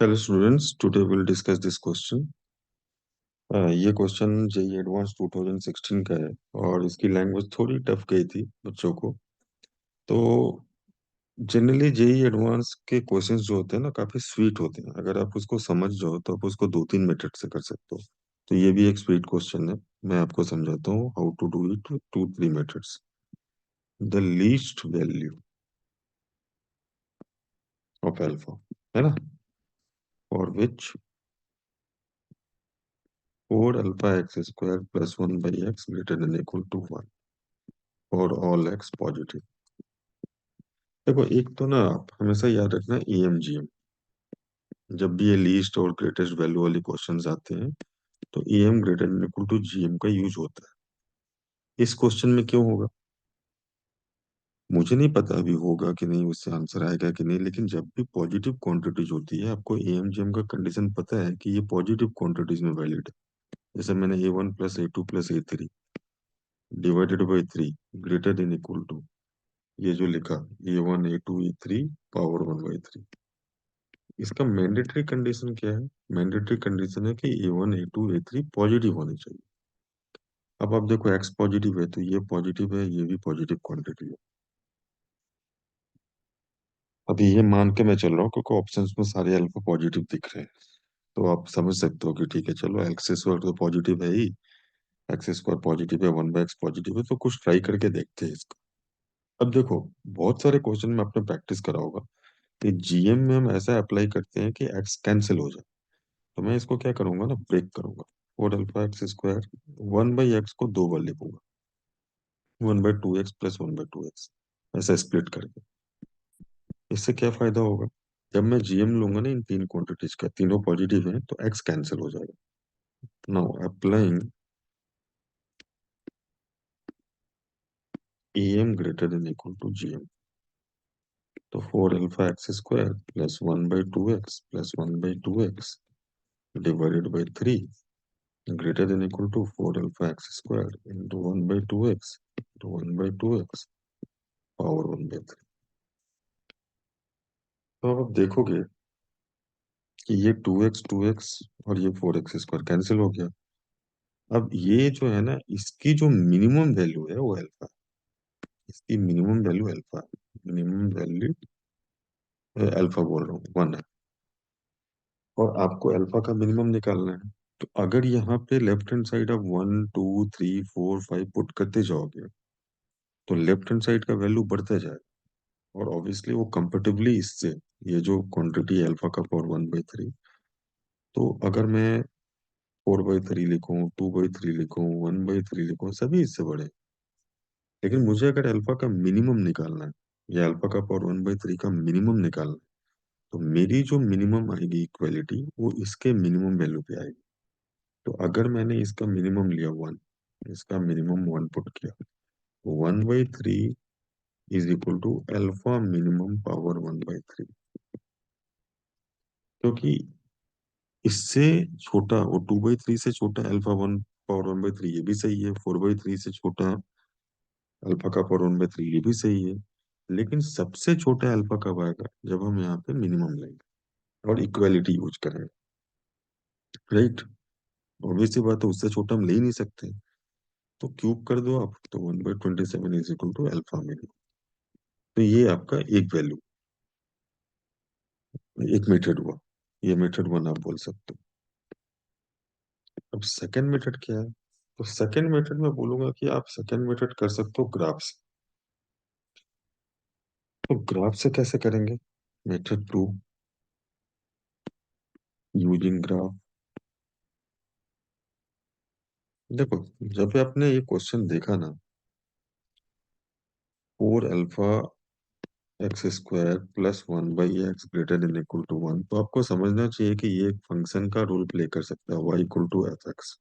Hello students, today we'll discuss this question. ये question JEE advance 2016 का है और इसकी लैंग्वेज थोड़ी टफ गई थी बच्चों को। तो जनरली जेई एडवांस के क्वेश्चंस जो होते हैं ना काफी स्वीट होते हैं। अगर आप उसको समझ जाओ तो आप उसको 2-3 मेथड से कर सकते हो। तो ये भी एक स्वीट क्वेश्चन है। मैं आपको समझाता हूँ how to do it with 2-3 methods. The least value of alpha है ना, for which 4 alpha x² + 1/x greater than equal to 1 और ऑल x पॉजिटिव। देखो, एक तो ना आप हमेशा याद रखना EMGM। जब भी ये लीस्ट और ग्रेटेस्ट वैल्यू वाले क्वेश्चंस आते हैं तो EM greater than equal to GM का यूज होता है। इस क्वेश्चन में क्यों होगा मुझे नहीं पता, अभी होगा कि नहीं, उससे आंसर आएगा कि नहीं, लेकिन जब भी पॉजिटिव क्वांटिटीज होती है आपको EMGM का कंडीशन पता है कि ये पॉजिटिव क्वांटिटीज में वैलिड है। जैसे मैंने A1 + A2 + A3 divided by 3 greater than equal to, ये जो लिखा A1 A2 A3 पावर 1/3, इसका मैंडेटरी कंडीशन क्या है? मैंडेटरी कंडीशन है कि A1 A2 A3 पॉजिटिव होने चाहिए। अब आप देखो एक्स पॉजिटिव है तो ये पॉजिटिव है, ये भी पॉजिटिव क्वांटिटी है। अभी ये मान के मैं चल रहा हूँ क्योंकि ऑप्शंस में सारे अल्फा पॉजिटिव दिख रहे हैं। तो आप समझ सकते हो कि ठीक है, चलो एक्स स्क्वायर तो पॉजिटिव है ही, एक्स स्क्वायर पॉजिटिव है, 1/x पॉजिटिव है, तो कुछ ट्राई करके देखते हैं इसका। अब देखो, बहुत सारे क्वेश्चन में आपने प्रैक्टिस करा होगा कि जीएम में हम ऐसा अप्लाई करते हैं कि एक्स कैंसिल हो जाए। तो मैं इसको क्या करूंगा ना, ब्रेक करूंगा। 4 अल्फा x² 1/x को 2 बार लिखूंगा, 1/2x + 1/2x, ऐसा स्प्लिट करके। इससे क्या फायदा होगा? जब मैं जीएम लूंगा ना इन तीन क्वांटिटीज का, तीनों पॉजिटिव हैं, तो एक्स कैंसिल हो जाएगा। Now applying EM greater than equal to GM, तो 4 alpha x² + 1/2x + 1/2x divided by 3 greater than equal to 4 alpha x² into 1/2x into 1/2x power 1/3। तो अब आप देखोगे कि ये 2x और ये 4x² कैंसिल हो गया। अब ये जो है ना, इसकी जो मिनिमम वैल्यू है वो अल्फा, इसकी minimum value alpha, minimum value alpha बोल रहा हूँ 1 है, और आपको अल्फा का मिनिमम निकालना है। तो अगर यहाँ पे लेफ्ट हैंड साइड आप 1 2 3 4 5 पुट करते जाओगे तो लेफ्ट हैंड साइड का वैल्यू बढ़ता जाएगा, और ऑब्वियसली वो कंपेटिबली इससे, ये जो क्वांटिटी अल्फा का पावर 1/3, तो अगर मैं 4/3 लिखूं, 2/3 लिखूं, 1/3 लिखूं, सभी इससे बड़े। लेकिन मुझे अगर अल्फा का मिनिमम निकालना है, या अल्फा का पावर 1/3 का मिनिमम निकालना है, तो मेरी जो मिनिमम आएगी इक्वालिटी वो इसके मिनिमम वैल्यू पे आएगी। तो अगर मैंने इसका मिनिमम लिया 1, इसका मिनिमम 1 पुट किया, 1/3 is equal to alpha minimum power 1/3। क्योंकि इससे छोटा, वो 2/3 से छोटा अल्फा 1 पावर 1/3 ये भी सही है, 4/3 से छोटा अल्फा का पावर 1/3 ये भी सही है। लेकिन सबसे छोटा अल्फा कब आएगा? जब हम यहाँ पे मिनिमम लेंगे और इक्वालिटी यूज करेंगे, राइट? ऑब्वियस सी बात है, उससे छोटा हम ले ही नहीं सकते। तो क्यूब कर दो आप, तो 1/27 is equal to alpha minimum. तो ये आपका एक वैल्यू, एक मेथड हुआ। ये मेथड 1 आप बोल सकते हो। अब सेकंड मेथड क्या है? तो सेकंड मेथड में बोलूंगा कि आप सेकंड मेथड कर सकते हो ग्राफ से। तो ग्राफ से कैसे करेंगे? Method 2, using graph. देखो, जब आपने ये क्वेश्चन देखा ना, 4 alpha x² + 1/x greater than equal to 1, तो आपको समझना चाहिए कि ये एक फंक्शन का रोल प्ले कर सकता है, y = fx।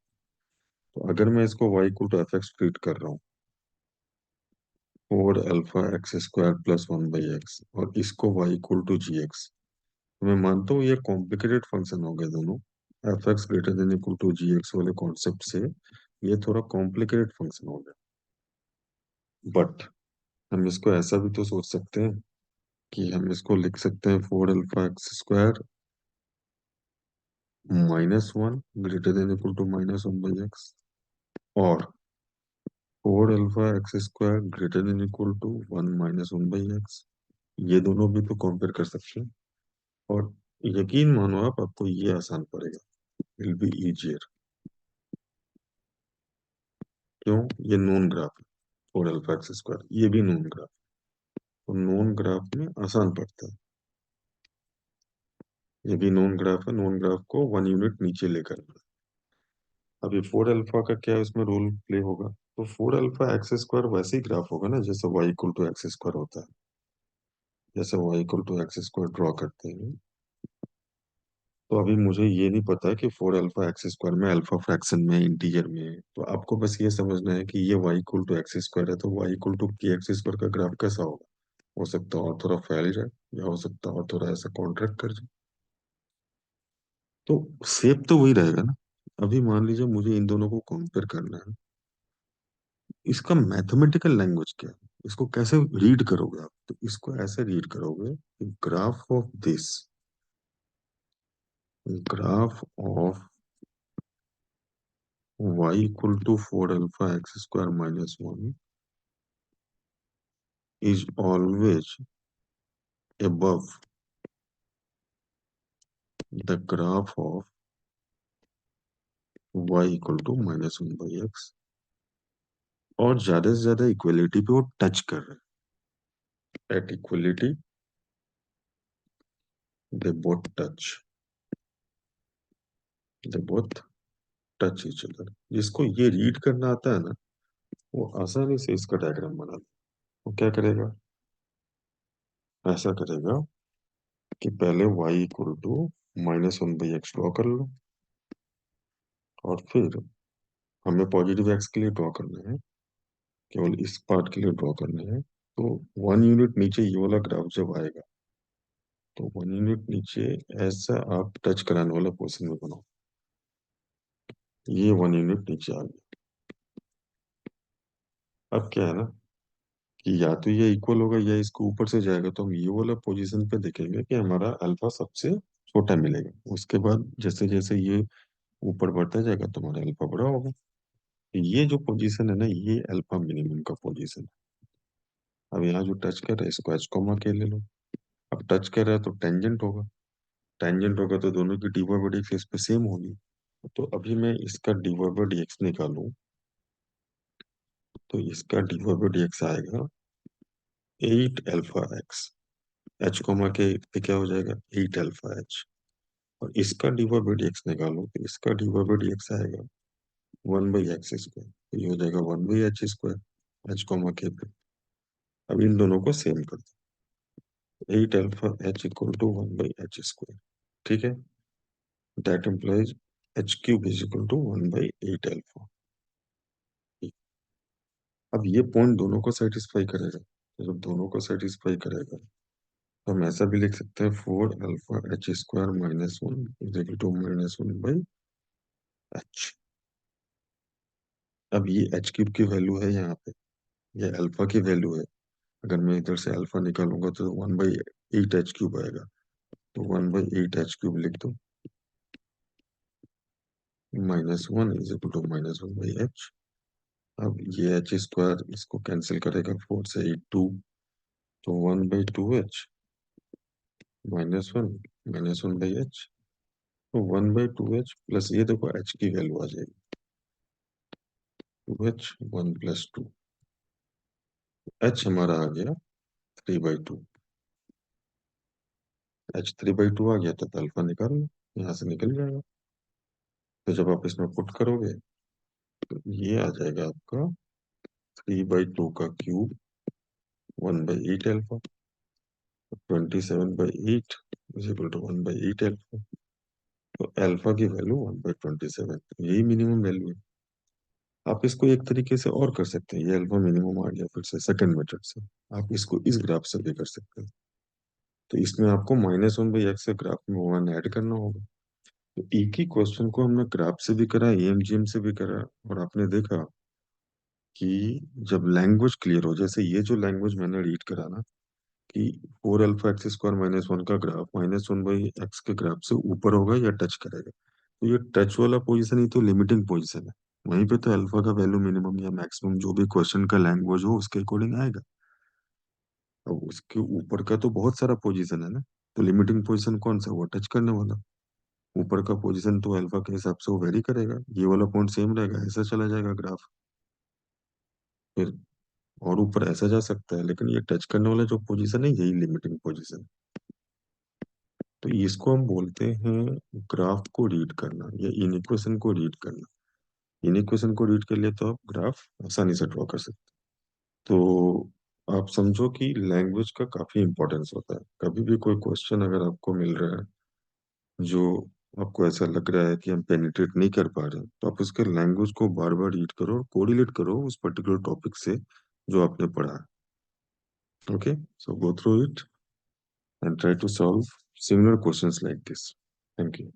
तो अगर मैं इसको y = fx ट्रीट कर रहा हूँ, 4 अल्फा x² + 1/x, और इसको y = gx, तो मैं मानता हूँ ये कॉम्प्लिकेटेड फंक्शन हो गए दोनों। fx greater than equal to gx वाले कॉन्सेप्ट से ये थोड़ा कॉम्प्लिकेटेड फंक्शन हो गया। बट हम इसको ऐसा भी तो सोच सकते हैं कि हम इसको लिख सकते हैं 4 अल्फा x² -1 > -1 और 4 अल्फा एक्स स्क्वायर > 1 - 1 ये दोनों भी तो कंपेयर कर सकते हैं। और यकीन मानो आप, आपको ये आसान पड़ेगा, विल बी इजियर। क्यों? ये नोन ग्राफ है। 4 अल्फा एक्स स्क्वायर ये भी नोन ग्राफ, तो नोन ग्राफ में आसान पड़ता है। ये भी नोन ग्राफ है, नोन ग्राफ को 1 यूनिट नीचे लेकर आना। अभी 4 अल्फा का क्या इसमें रोल प्ले होगा? तो 4 अल्फा एक्स स्क्वायर वैसे ही ग्राफ होगा ना, जैसे y = x² होता है। जैसे y = x² ड्रॉ करते हैं। तो अभी मुझे ये नहीं पता है कि 4 अल्फा एक्स स्क्वायर में अल्फा फ्रैक्शन में इंटीजर में है, तो आपको बस ये समझना है कि ये y = x² है, तो y = kx² का ग्राफ कैसा होगा? हो सकता है और थोड़ा फैल जाए, या हो सकता है और थोड़ा ऐसा कॉन्ट्रैक्ट कर जाए। तो शेप तो वही रहेगा ना। अभी मान लीजिए मुझे इन दोनों को कंपेयर करना है, इसका मैथमेटिकल लैंग्वेज क्या है? इसको कैसे रीड करोगे आप? तो इसको ऐसे रीड करोगे कि graph of this, graph of y = 4 alpha x square - 1 is always above the graph of y = -1/x। और ज्यादा से ज्यादा इक्वलिटी पे वो टच कर रहे हैं। At equality they both touch, they both touch each other. जिसको ये रीड करना आता है ना, वो आसानी से इसका डायग्राम बना दे। वो क्या करेगा? ऐसा करेगा कि पहले y = -1/x ड्रॉ कर लो, और फिर हमें पॉजिटिव एक्स के लिए ड्रॉ करना है, केवल इस पार्ट के लिए ड्रॉ करना है। तो 1 यूनिट नीचे ये वाला ग्राफ जब आएगा, तो 1 यूनिट नीचे ऐसा आप टच कराने वाला पोर्शन में बनाओ। ये 1 यूनिट नीचे आ गया। अब क्या है ना, कि या तो ये इक्वल होगा या इसको ऊपर से जाएगा, तो हम ये वाला पोजीशन पे देखेंगे कि हमारा अल्फा सबसे छोटा मिलेगा। उसके बाद जैसे जैसे ये ऊपर बढ़ता जाएगा तो हमारा अल्फा बड़ा होगा। तो ये जो पोजीशन है ना, ये अल्फा मिनिमम का पोजीशन है। अब यहाँ जो टच कर रहा है इसको एच कॉमा के ले लो। अब टच कर रहा है तो टेंजेंट होगा। टेंजेंट होगा तो दोनों की dy/dx इस पे सेम होगी। तो अभी मैं इसका dy/dx निकालूं, तो इसका dy/dx आएगा 8 अल्फा एक्स। एच कोमा के पे क्या हो जाएगा? 8 अल्फा एच। और इसका dy/dx निकालो, तो इसका dy/dx आएगा 1/x²। तो ये हो जाएगा 1/h²। एच कोमा के पे। अब इन दोनों को सेम कर दो। 8 अल्फा h = 1/h²। ठीक है। That implies h³ = 1/8 alpha. अब ये पॉइंट दोनों को सेटिस्फाई करेगा। तो जब दोनों को सेटिस्फाई करेगा, तो हम ऐसा भी लिख सकते हैं 4 अल्फा h² - 1 = -1/h। अब ये h³ की वैल्यू है यहाँ पे, ये अल्फा की वैल्यू है। अगर मैं इधर से अल्फा निकालूंगा तो 1/8 h³ आएगा। तो 1/8 h³ लिख दो। -1 = -1/h। अब ये h² इसको कैंसिल करेगा, 4 से 8 2, तो 1/2h -1 -1/h। तो 1/2h प्लस ये देखो h की वैल्यू आ जाएगी 2h 1 + 2। h हमारा आ गया 3/2। h 3/2 आ गया तो अल्फा निकाल लो, यहाँ से निकल जाएगा। तो जब आप इसमें पुट करोगे, तो ये आ जाएगा आपका 3/2 का क्यूब 1/8 अल्फा। 27/8 = 1/8 अल्फा। तो अल्फा की वैल्यू 1/27, यही मिनिमम वैल्यू है। आप इसको एक तरीके से और कर सकते हैं। ये अल्फा मिनिमम आ गया फिर से सेकंड मेथड से। आप इसको इस ग्राफ से भी कर सकते हैं। तो इसमें आपको -1/x से ग्राफ में 1 ऐड करना होगा। तो एक ही क्वेश्चन को हमने ग्राफ से भी करा, एमजीएम से भी करा, और आपने देखा कि जब लैंग्वेज क्लियर हो, जैसे ये जो लैंग्वेज मैंने रीड करा ना, कि 4 अल्फा एक्स स्क्वायर -1 का ग्राफ -1/x के ग्राफ से ऊपर होगा या टच करेगा, तो ये टच वाला पोजीशन ही तो लिमिटिंग पोजीशन है। वहीं पे तो अल्फा का वैल्यू मिनिमम या मैक्सिमम जो भी क्वेश्चन का लैंग्वेज हो उसके अकॉर्डिंग आएगा। अब उसके ऊपर का तो बहुत सारा पोजीशन है ना। तो लिमिटिंग पोजीशन कौन सा, वो टच करने वाला। ऊपर का पोजीशन तो अल्फा के हिसाब से वो वेरी करेगा, ये वाला पॉइंट सेम रहेगा, ऐसा चला जाएगा ग्राफ। फिर और ऊपर ऐसा जा सकता है, लेकिन ये टच करने वाला जो पोजीशन है यही लिमिटिंग पोजीशन। तो इसको हम बोलते हैं ग्राफ को रीड करना या इनइक्वेशन को रीड करना। इनइक्वेशन को रीड कर लिए तो आप ग्राफ आसानी से ड्रॉ कर सकते हैं। तो आप समझो कि लैंग्वेज का काफी इंपॉर्टेंस होता है। कभी भी कोई क्वेश्चन अगर आपको मिल रहा है जो आपको ऐसा लग रहा है कि हम पेनिट्रेट नहीं कर पा रहे हैं, तो आप उसके लैंग्वेज को बार बार रीड करो और कोरिलेट करो उस पर्टिकुलर टॉपिक से जो आपने पढ़ा है। Okay, so go through it and try to solve similar questions like this. Thank you.